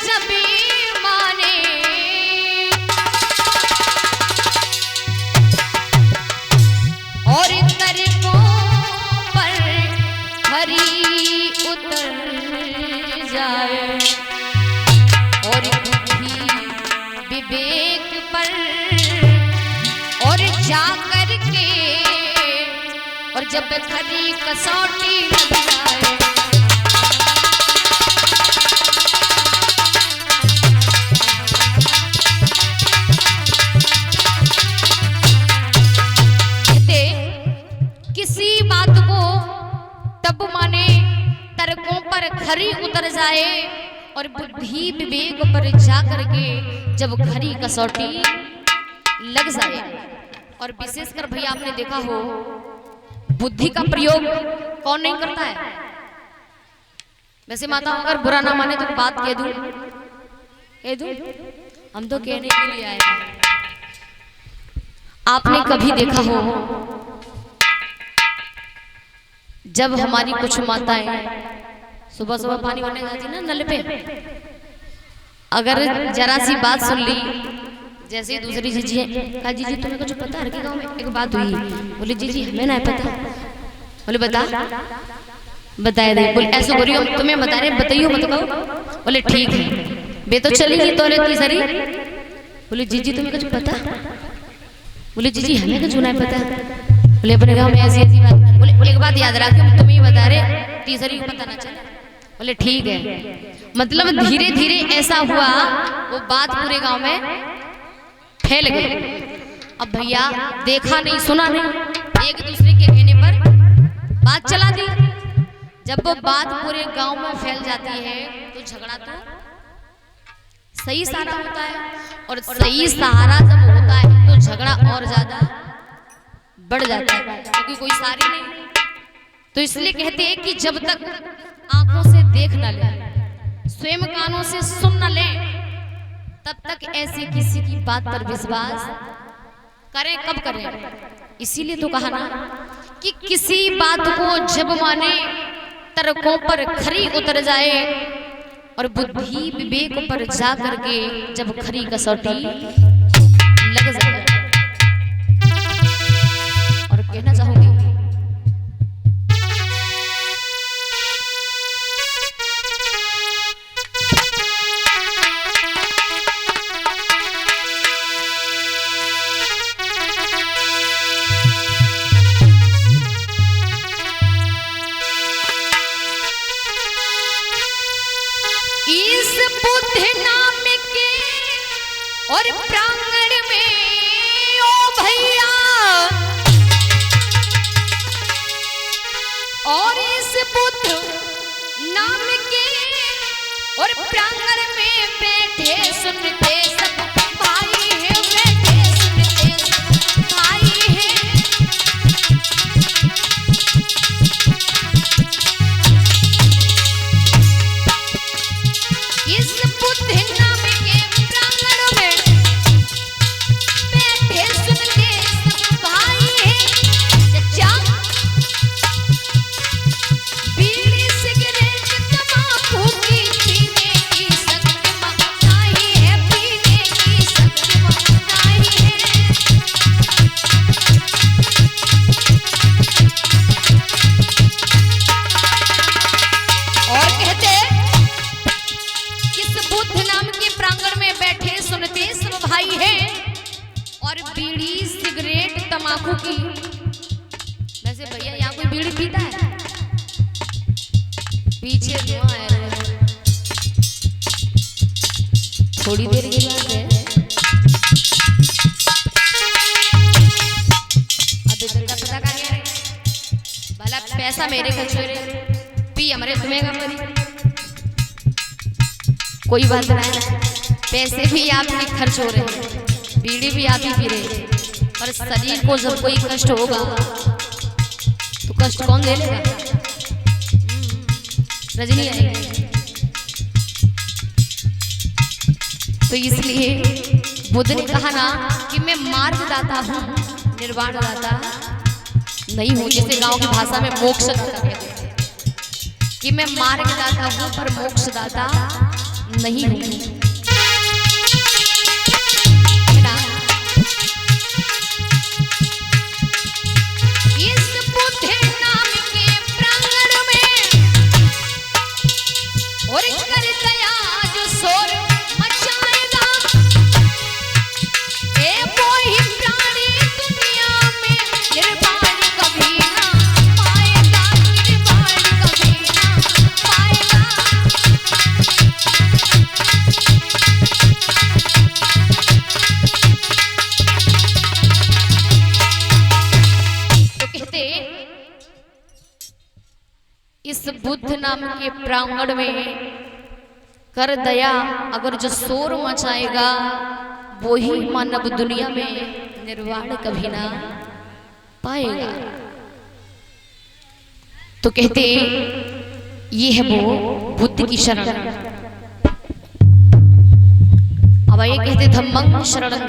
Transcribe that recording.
जब माने और तरकों पर खरी उतर जाए और बुद्धि विवेक पर और जा करके और जब खरी कसौटी लग जाए किसी बात को तब माने तर्कों पर खरी उतर जाए और बुद्धि विवेक पर जा करके जब खरी कसौटी लग जाए। और विशेषकर भैया आपने देखा हो बुद्धि का प्रयोग कौन नहीं करता है। वैसे माता अगर बुरा ना माने तो बात कह दूं हम तो कहने के लिए आए हैं। आपने कभी देखा हो जब हमारी कुछ माताएं सुबह सुबह पानी भरने जाती ना नल पे, अगर जरा सी बात सुन ली, जैसे दूसरी जीजी कहा जीजी तुम्हें कुछ पता है कि गांव में एक बात हुई, बोले जीजी हमें ना पता, बोले बताए दे, बोले ऐसे बोलिए हम तुम्हें बता रहे बताइयो मत कहो, बोले ठीक है बे तो चलेगी तो तीसरी, बोले जीजी तुम्हें कुछ पता, बोले जीजी हमें कुछ नहीं पता, बोले अपने गाँव में ऐसी बात, बोले एक बात याद रखियो तुम्हें ही बता रहे तीसरी को पता ना चला, बोले ठीक है। मतलब धीरे धीरे ऐसा हुआ वो बात पूरे गांव में फैल गई। अब भैया देखा नहीं सुना नहीं, एक दूसरे के कहने पर बात चला दी। जब वो बात पूरे गांव में फैल जाती है तो झगड़ा तो सही सहारा होता है, और सही सहारा जब होता है तो झगड़ा और ज्यादा बढ़ जाता है, क्योंकि कोई सारी नहीं। तो इसलिए कहते हैं कि जब तक आंखों से देख न ले, स्वयं कानों से सुन न ले, तब तक ऐसे किसी की बात पर विश्वास करें कब करें। इसीलिए तो कहा ना कि किसी बात को जब माने तर्कों पर खरी उतर जाए और बुद्धि विवेक पर जा करके जब खरी कसौटी लग जाए। और कहना चाहूंगी इस बुद्ध नाम के और प्रांगण में ओ भैया, और इस बुद्ध नाम के और प्रांगण में बैठे सुनते सब भाई हैं, बैठे सुनते सब भाई हैं। इस बुद्ध नाम के प्रांगण में बैठे सुनते सब भाई हैं। चचा बीड़ी सिगरेट तंबाकू की पीने की सख्त मनाही है, पीने की सख्त मनाही है। और कहते किस बुद्ध नाम के प्रांगण में बैठे सुनते सब भाई हैं, और बीड़ी सिगरेट तंबाकू की। वैसे भैया यहाँ कोई बीड़ी पीता है? पीछे धुआं है, थोड़ी देर की बात है। अभी धंधा पता कर गया भला पैसा मेरे खर्च हो रहे, पी हमारे तुम्हें का मरी, कोई बात नहीं, पैसे भी आप ही खर्च हो रहे हैं, बीड़ी भी आप ही पी रहे हैं, पर शरीर को जब कोई कष्ट होगा तो कष्ट कौन दे लेगा? रजनी आएगी। तो इसलिए बुद्ध ने कहा ना कि मैं मार्गदाता हूँ, निर्वाण दाता नहीं हूँ, जिसे गांव की भाषा में मोक्ष दाता कहते हैं कि मैं मार्गदाता हूँ पर मोक्ष दाता नहीं होंगे। इस बुद्ध नाम के प्रांगण में और कर दया जो शोर मचाएगा, ए वो ही प्राणी दुनिया में निर्वाण कभी ना पाएगा, निर्वाण कभी ना पाएगा। तो कहते इस बुद्ध नाम के प्रांगण में कर दया अगर जो शोर मचाएगा वो ही मानव दुनिया में निर्वाण कभी ना पाएगा। तो कहते ये है वो बुद्ध की शरण। अब ये कहते धम्मं शरणं